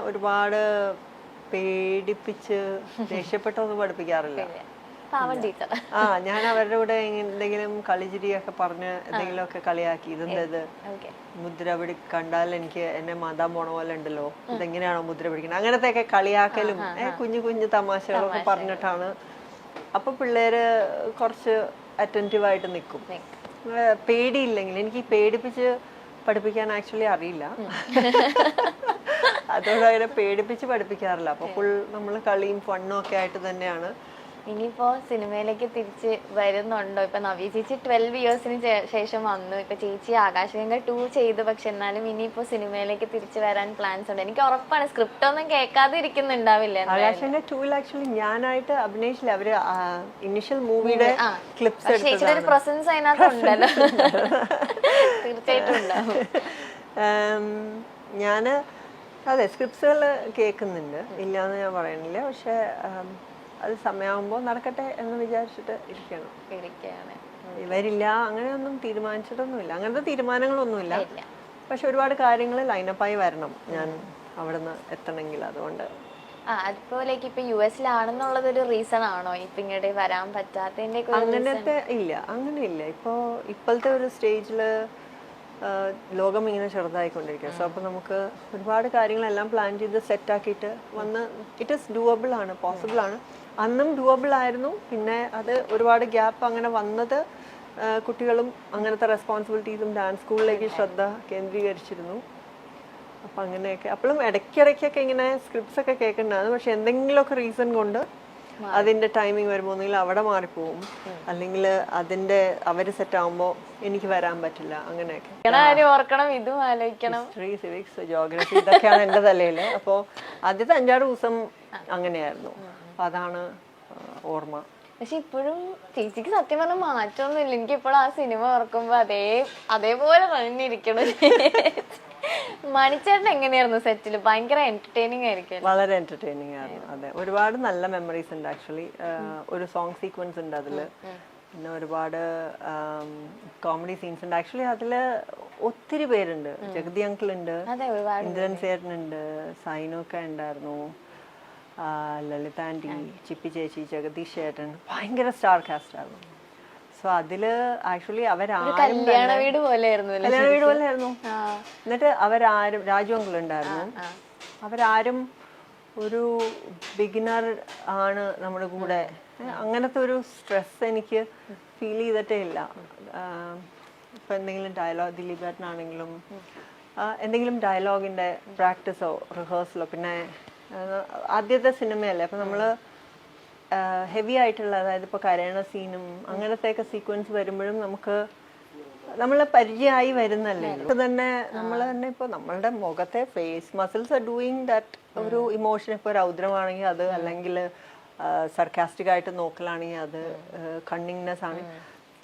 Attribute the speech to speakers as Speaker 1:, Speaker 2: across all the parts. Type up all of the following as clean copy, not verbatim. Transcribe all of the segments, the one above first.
Speaker 1: ഒരുപാട് പേടിപ്പിച്ച് ദേഷ്യപ്പെട്ടൊന്നും പഠിപ്പിക്കാറില്ല. ഞാൻ അവരുടെ കൂടെ എന്തെങ്കിലും കളിചിരിയൊക്കെ പറഞ്ഞ് എന്തെങ്കിലുമൊക്കെ കളിയാക്കി, ഇതെന്തത് മുദ്ര പിടി കണ്ടാൽ എനിക്ക് എന്നെ മാതാൻ പോണ പോലെ ഉണ്ടല്ലോ, ഇതെങ്ങനെയാണോ മുദ്ര പിടിക്കുന്നത്, അങ്ങനത്തെ ഒക്കെ കളിയാക്കലും കുഞ്ഞു കുഞ്ഞു തമാശകളൊക്കെ പറഞ്ഞിട്ടാണ്. അപ്പൊ പിള്ളേര് കുറച്ച് അറ്റൻറ്റീവായിട്ട് നിൽക്കും. പേടിയില്ലെങ്കിൽ, എനിക്ക് പേടിപ്പിച്ച് പഠിപ്പിക്കാൻ ആക്ച്വലി അറിയില്ല. അതോടെ അങ്ങനെ പേടിപ്പിച്ച് പഠിപ്പിക്കാറില്ല. അപ്പൊ ഫുൾ നമ്മൾ കളിയും ഫണ്ണും ഒക്കെ ആയിട്ട് തന്നെയാണ്.
Speaker 2: ഇനിയിപ്പോ സിനിമയിലേക്ക് തിരിച്ച് വരുന്നുണ്ടോ? ഇപ്പൊ നവ്യ ചേച്ചി 12 ഇയേഴ്സിന് ശേഷം വന്നു. ഇപ്പൊ ചേച്ചി ആകാശഗംഗ 2 ചെയ്തു. പക്ഷെ എന്നാലും ഇനിയിപ്പോ സിനിമയിലേക്ക് തിരിച്ചു വരാൻ പ്ലാൻസ് ഉണ്ട്. എനിക്ക് ഉറപ്പാണ് സ്ക്രിപ്റ്റ് ഒന്നും കേൾക്കാതെ ഇരിക്കുന്നുണ്ടാവില്ല.
Speaker 1: ആകാശഗംഗ 2 ആക്ച്വലി ഞാനായിട്ട് അഭിനയിച്ചില്ല. അവര് ഇനിഷ്യൽ മൂവിയുടെ ക്ലിപ്സ്
Speaker 2: ചേച്ചിയുടെ പ്രസൻസ് അതിനകത്തുണ്ടല്ലോ. തീർച്ചയായിട്ടും ഉണ്ടാവും.
Speaker 1: ഞാന് അതെ സ്ക്രിപ്റ്റ്സുകൾ കേൾക്കുന്നുണ്ട്, ഇല്ലാന്ന് ഞാൻ പറയുന്നില്ല. പക്ഷെ അത് സമയമാകുമ്പോൾ നടക്കട്ടെ എന്ന് വിചാരിച്ചിട്ട് ഇരിക്കുകയാണ്. ഇവരില്ല അങ്ങനെയൊന്നും തീരുമാനിച്ചിട്ടൊന്നുമില്ല, അങ്ങനത്തെ തീരുമാനങ്ങളൊന്നുമില്ല. പക്ഷെ ഒരുപാട് കാര്യങ്ങൾ ലൈനപ്പായി വരണം ഞാൻ അവിടുന്ന് എത്തണമെങ്കിൽ. അതുകൊണ്ട്
Speaker 2: അതുപോലേക്ക് ഇപ്പൊ US-ലാണെന്നുള്ളതൊരു റീസൺ ആണോ ഇപ്പൊ ഇങ്ങോട്ട് വരാൻ പറ്റാത്തതിന്റെ?
Speaker 1: അങ്ങനത്തെ ഇല്ല, അങ്ങനെയില്ല. ഇപ്പോഴത്തെ ഒരു സ്റ്റേജില് ലോകം ഇങ്ങനെ ചെറുതായിക്കൊണ്ടിരിക്കുക. സോ അപ്പോൾ നമുക്ക് ഒരുപാട് കാര്യങ്ങളെല്ലാം പ്ലാൻ ചെയ്ത് സെറ്റാക്കിയിട്ട് വന്ന് ഇറ്റ് ഈസ് ഡൂവബിൾ ആണ്, പോസിബിൾ ആണ്. അന്നും ഡൂവബിൾ ആയിരുന്നു. പിന്നെ അത് ഒരുപാട് ഗ്യാപ്പ് അങ്ങനെ വന്നത് കുട്ടികളും അങ്ങനത്തെ റെസ്പോൺസിബിലിറ്റീസും ഡാൻസ് സ്കൂളിലേക്ക് ശ്രദ്ധ കേന്ദ്രീകരിച്ചിരുന്നു. അപ്പം അങ്ങനെയൊക്കെ അപ്പോഴും ഇടയ്ക്കിടയ്ക്കൊക്കെ ഇങ്ങനെ സ്ക്രിപ്റ്റ്സ് ഒക്കെ കേൾക്കുന്നുണ്ടായിരുന്നു. പക്ഷെ എന്തെങ്കിലുമൊക്കെ റീസൺ കൊണ്ട് അതിന്റെ ടൈമിങ് വരുമ്പോൾ ഒന്നുകിൽ അവിടെ മാറിപ്പോവും, അല്ലെങ്കിൽ അതിന്റെ അവര് സെറ്റ് ആവുമ്പോൾ എനിക്ക് വരാൻ പറ്റില്ല. അങ്ങനെയൊക്കെ ഹിസ്റ്ററി, സിവിക്സ്, ജോഗ്രഫി ഇതൊക്കെയാണ് എൻ്റെ തലയില്. അപ്പോൾ ആദ്യത്തെ 5-6 ദിവസം അങ്ങനെയായിരുന്നു. അപ്പൊ അതാണ് ഓർമ്മ.
Speaker 2: പക്ഷെ ഇപ്പോഴും ചേച്ചിക്ക് സത്യം പറഞ്ഞാൽ മാറ്റമൊന്നുമില്ല. എനിക്ക് ഇപ്പോഴും ആ സിനിമ ഓർക്കുമ്പോ അതേപോലെ പറഞ്ഞിരിക്കണം. മണിച്ചേട്ടൻ എങ്ങനെയായിരുന്നു സെറ്റില്? ഭയങ്കര എന്റർടൈനിങ് ആയിരിക്കും.
Speaker 1: വളരെ എന്റർടൈനിങ് ആയിരുന്നു. അതെ, ഒരുപാട് നല്ല മെമ്മറീസ് ഉണ്ട് ആക്ച്വലി. ഒരു സോങ് സീക്വൻസ് ഉണ്ട് അതില്, പിന്നെ ഒരുപാട് കോമഡി സീൻസ് ഉണ്ട്. ആക്ച്വലി അതില് ഒത്തിരി പേരുണ്ട്. ജഗതി അങ്കിൾ ഉണ്ട്, ഇന്ദ്രൻ ചേട്ടനുണ്ട്, സൈനൊക്കെ ഉണ്ടായിരുന്നു, ലളിത ആൻറ്റി, ചിപ്പി ചേച്ചി, ജഗദീഷ് ചേട്ടൻ, ഭയങ്കര സ്റ്റാർ കാസ്റ്റ് ആയിരുന്നു. സോ അതില് ആക്ച്വലി
Speaker 2: കല്യാണ വീട് പോലെയായിരുന്നു.
Speaker 1: എന്നിട്ട് അവരാരും, രാജു അങ്കിൾ ഉണ്ടായിരുന്നു, അവരാരും ഒരു ബിഗിനർ ആണ് നമ്മുടെ കൂടെ. അങ്ങനത്തെ ഒരു സ്ട്രെസ് എനിക്ക് ഫീൽ ചെയ്തിട്ടേ ഇല്ല. ഇപ്പൊ എന്തെങ്കിലും ഡയലോഗ്, ദിലീപ് ഏട്ടനാണെങ്കിലും എന്തെങ്കിലും ഡയലോഗിന്റെ പ്രാക്ടീസോ റിഹേഴ്സലോ, പിന്നെ ആദ്യത്തെ സിനിമയല്ലേ, അപ്പൊ നമ്മള് ഹെവി ആയിട്ടുള്ള, അതായത് ഇപ്പോൾ കരയണ സീനും അങ്ങനത്തെയൊക്കെ സീക്വൻസ് വരുമ്പോഴും നമ്മളെ പരിചയമായി വരുന്നല്ലേ. ഇപ്പൊ തന്നെ നമ്മൾ തന്നെ ഇപ്പോൾ നമ്മളുടെ മുഖത്തെ face muscles are doing that. ഒരു ഇമോഷൻ, ഇപ്പോൾ രൗദ്രമാണെങ്കിൽ അത്, അല്ലെങ്കിൽ സർക്കാസ്റ്റിക് ആയിട്ട് നോക്കലാണെങ്കിൽ അത്, കണ്ണിങ്നെസ് ആണ്.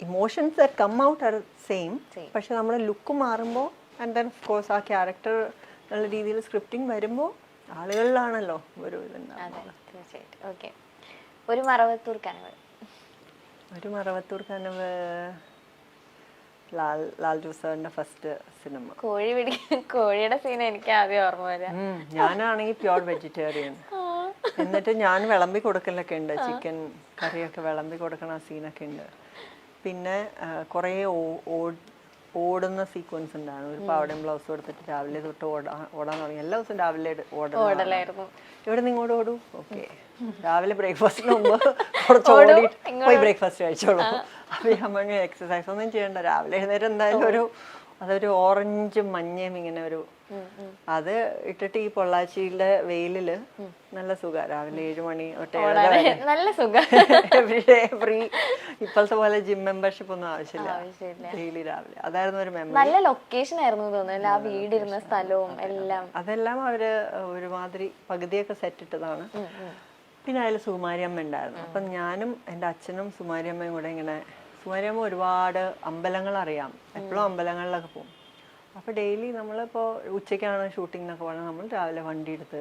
Speaker 1: Emotions that come out are same. പക്ഷെ നമ്മുടെ ലുക്ക് മാറുമ്പോൾ ആൻഡ് ദെൻ ഓഫ് കോഴ്സ് ആ ക്യാരക്ടർ എന്നുള്ള രീതിയിൽ സ്ക്രിപ്റ്റിംഗ് വരുമ്പോൾ ആളുകളിലാണല്ലോ ഒരു ഇതുണ്ടാവുക.
Speaker 2: ഒരു മറവത്തൂർ കനവ്.
Speaker 1: ഒരു മറവത്തൂർ കനവ് ലാൽ ജോസാറിന്റെ ഫസ്റ്റ് സിനിമ.
Speaker 2: കോഴിയുടെ സീൻ എനിക്ക് ആദ്യം ഓർമ്മ വരാം.
Speaker 1: ഞാനാണെങ്കിൽ പ്യോർ വെജിറ്റേറിയൻ. എന്നിട്ട് ഞാൻ വിളമ്പി കൊടുക്കലൊക്കെ ഉണ്ട്, ചിക്കൻ കറിയൊക്കെ വിളമ്പി കൊടുക്കണ സീനൊക്കെ ഉണ്ട്. പിന്നെ കുറേ ഓടുന്ന സീക്വൻസ് ഉണ്ടായിരുന്നു. ഒരു പാവടയും ബ്ലൗസും എടുത്തിട്ട് രാവിലെ തൊട്ട് ഓടാൻ തുടങ്ങി. എല്ലാ ദിവസവും രാവിലെ ഓടലായിരുന്നു. ഇവിടെ നിന്ന് ഇങ്ങോട്ട് ഓടൂ, ഓക്കെ. രാവിലെ ബ്രേക്ക്ഫാസ്റ്റിന് മുമ്പ് കുറച്ച് പോയി ബ്രേക്ക്ഫാസ്റ്റ് കഴിച്ചോളൂ. അപ്പൊ നമ്മൾ എക്സസൈസ് ഒന്നും ചെയ്യണ്ട. രാവിലെ എഴുന്നേരം എന്തായാലും അതൊരു ഓറഞ്ചും മഞ്ഞയും ഇങ്ങനെ അത് ഇട്ടിട്ട് ഈ പൊള്ളാച്ചിയിലെ വെയിലില് നല്ല സുഖം. രാവിലെ 7 മണി
Speaker 2: നല്ല സുഖം.
Speaker 1: Everyday free. ഇപ്പോഴത്തെ പോലെ ജിം മെമ്പർഷിപ്പ് ഒന്നും ആവശ്യമില്ല. ഡെയിലി രാവിലെ അതായിരുന്നു ഒരു മെമ്മറി.
Speaker 2: നല്ല ലൊക്കേഷൻ ആയിരുന്നു തോന്നുന്നു, ആ വീടിരുന്ന സ്ഥലവും എല്ലാം.
Speaker 1: അതെല്ലാം അവര് ഒരുമാതിരി പകുതിയൊക്കെ സെറ്റ് ഇട്ടതാണ്. പിന്നെ അതിൽ സുകുമാരിയമ്മ ഉണ്ടായിരുന്നു. അപ്പം ഞാനും എൻ്റെ അച്ഛനും സുകുമാരിയമ്മയും കൂടെ ഇങ്ങനെ, സുകുമാരിയമ്മ ഒരുപാട് അമ്പലങ്ങൾ അറിയാം, എപ്പോഴും അമ്പലങ്ങളിലൊക്കെ പോകും. അപ്പോൾ ഡെയിലി നമ്മളിപ്പോൾ ഉച്ചയ്ക്കാണ് ഷൂട്ടിംഗ് എന്നൊക്കെ പറഞ്ഞാൽ നമ്മൾ രാവിലെ വണ്ടി എടുത്ത്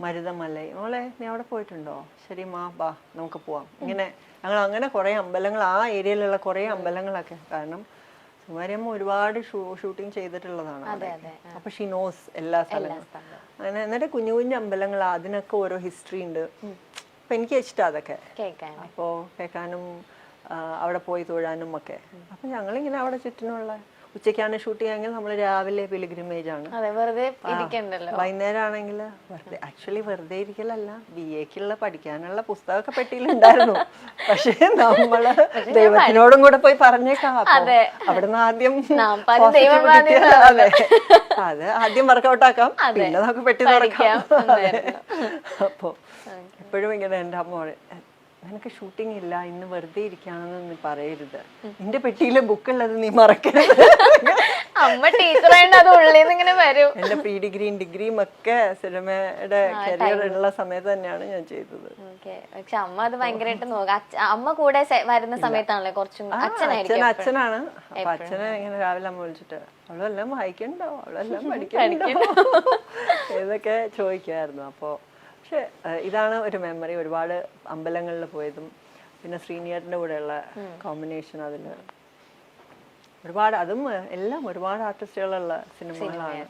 Speaker 1: മരുതമല, മോളെ നീ അവിടെ പോയിട്ടുണ്ടോ, ശരി മാ ബാ നമുക്ക് പോവാം. ഇങ്ങനെ ഞങ്ങൾ അങ്ങനെ കുറേ അമ്പലങ്ങൾ, ആ ഏരിയയിലുള്ള കുറേ അമ്പലങ്ങളൊക്കെ, കാരണം സുകുമാരിയമ്മ ഒരുപാട് ഷൂട്ടിംഗ് ചെയ്തിട്ടുള്ളതാണ്
Speaker 2: അതെ
Speaker 1: അവിടെ.
Speaker 2: അതെ
Speaker 1: അപ്പൊ ഷീ നോസ് എല്ലാ സ്ഥലങ്ങളും. അങ്ങനെ എന്നിട്ട് കുഞ്ഞു കുഞ്ഞു അമ്പലങ്ങൾ അതിനൊക്കെ ഓരോ ഹിസ്റ്ററി ഉണ്ട്. അപ്പൊ എനിക്ക് ഇഷ്ടം അതൊക്കെ
Speaker 2: കേൾക്കാൻ.
Speaker 1: അപ്പോൾ കേൾക്കാനും അവിടെ പോയി തൊഴാനും ഒക്കെ. അപ്പം ഞങ്ങളിങ്ങനെ അവിടെ ചുറ്റിനുള്ള ഉച്ചയ്ക്കാണ് ഷൂട്ടിംഗ് ആണെങ്കിൽ നമ്മൾ രാവിലെ പിലിഗ്രിമേജ് ആണ്,
Speaker 2: അതെ, വെറുതെ ഇരിക്കണ്ടല്ലോ.
Speaker 1: വൈകുന്നേരം ആണെങ്കിൽ വെറുതെ ആക്ച്വലി വെറുതെ ഇരിക്കലല്ല, BA-ക്കുള്ള പഠിക്കാനുള്ള പുസ്തകമൊക്കെ പെട്ടിയിലുണ്ടായിരുന്നു. പക്ഷേ നമ്മള് ദൈവത്തിനോടും കൂടെ പോയി പറഞ്ഞേക്കാം. അവിടുന്ന് ആദ്യം അതെ അത് ആദ്യം വർക്കൗട്ട് ആക്കാം, പിന്നെ നമുക്ക് പെട്ടി തുറക്കാം. അപ്പോ എപ്പോഴും ഇങ്ങനെ എൻ്റെ അമ്മ നിനക്ക് ഷൂട്ടിംഗ് ഇല്ല, ഇന്ന് വെറുതെ ഇരിക്കുകയാണെന്ന് നീ പറയരുത്, നിന്റെ പെട്ടിയിലെ ബുക്കുള്ളത് നീ മറക്കരുത്.
Speaker 2: അമ്മ ടീച്ചറായിട്ട് അത് ഉള്ളിൽ ഇങ്ങനെ വരും.
Speaker 1: എന്റെ പ്രീ ഡിഗ്രിയും ഡിഗ്രിയും ഒക്കെ സിനിമയുടെ കരിയർ ഉള്ള സമയത്ത് തന്നെയാണ് ഞാൻ ചെയ്തത്.
Speaker 2: പക്ഷെ അമ്മ അത് ഭയങ്കരമായിട്ട് നോക്കാം. അമ്മ കൂടെ വരുന്ന സമയത്താണല്ലേ കുറച്ചും
Speaker 1: അച്ഛനാണ്. അപ്പൊ അച്ഛനെ ഇങ്ങനെ രാവിലെ അമ്മ വിളിച്ചിട്ട് അവളെല്ലാം വായിക്കണ്ടോ, അവളെല്ലാം പഠിക്കണ്ടോ ഇതൊക്കെ ചോദിക്കുമായിരുന്നു. അപ്പോ പക്ഷെ ഇതാണ് ഒരു മെമ്മറി, ഒരുപാട് അമ്പലങ്ങളിൽ പോയതും പിന്നെ ശ്രീനിയേട്ടൻ്റെ കൂടെയുള്ള കോമ്പിനേഷൻ. അതിൽ ഒരുപാട്, അതും എല്ലാം ഒരുപാട് ആർട്ടിസ്റ്റുകളുള്ള സിനിമകളാണ്.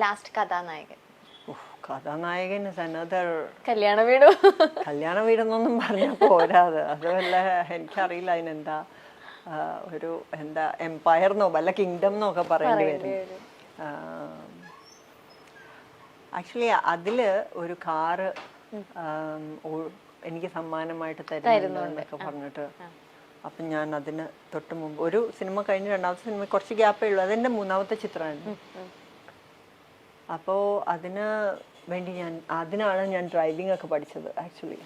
Speaker 2: ലാസ്റ്റ് കഥാനായകൻ.
Speaker 1: കഥാനായകൻ അനദർ
Speaker 2: കല്യാണ വീട്.
Speaker 1: കല്യാണ വീടെന്നൊന്നും പറഞ്ഞാൽ പോരാത്. അത് വല്ല എനിക്കറിയില്ല അതിനെന്താ ഒരു എന്താ എംപയർ എന്നോ വല്ല കിങ്ഡം എന്നൊക്കെ പറയേണ്ടി വരും. ആക്ച്വലി അതില് ഒരു കാറ് എനിക്ക് സമ്മാനമായിട്ട് തരുന്നു എന്നൊക്കെ പറഞ്ഞിട്ട്, അപ്പം ഞാൻ അതിന് തൊട്ട് മുമ്പ് ഒരു സിനിമ കഴിഞ്ഞ് രണ്ടാമത്തെ സിനിമ കുറച്ച് ഗ്യാപ്പേ ഉള്ളൂ, അതെൻ്റെ മൂന്നാമത്തെ ചിത്രമായിരുന്നു. അപ്പോൾ അതിന് വേണ്ടി അതിനാണ് ഞാൻ ഡ്രൈവിംഗ് ഒക്കെ പഠിച്ചത് ആക്ച്വലി.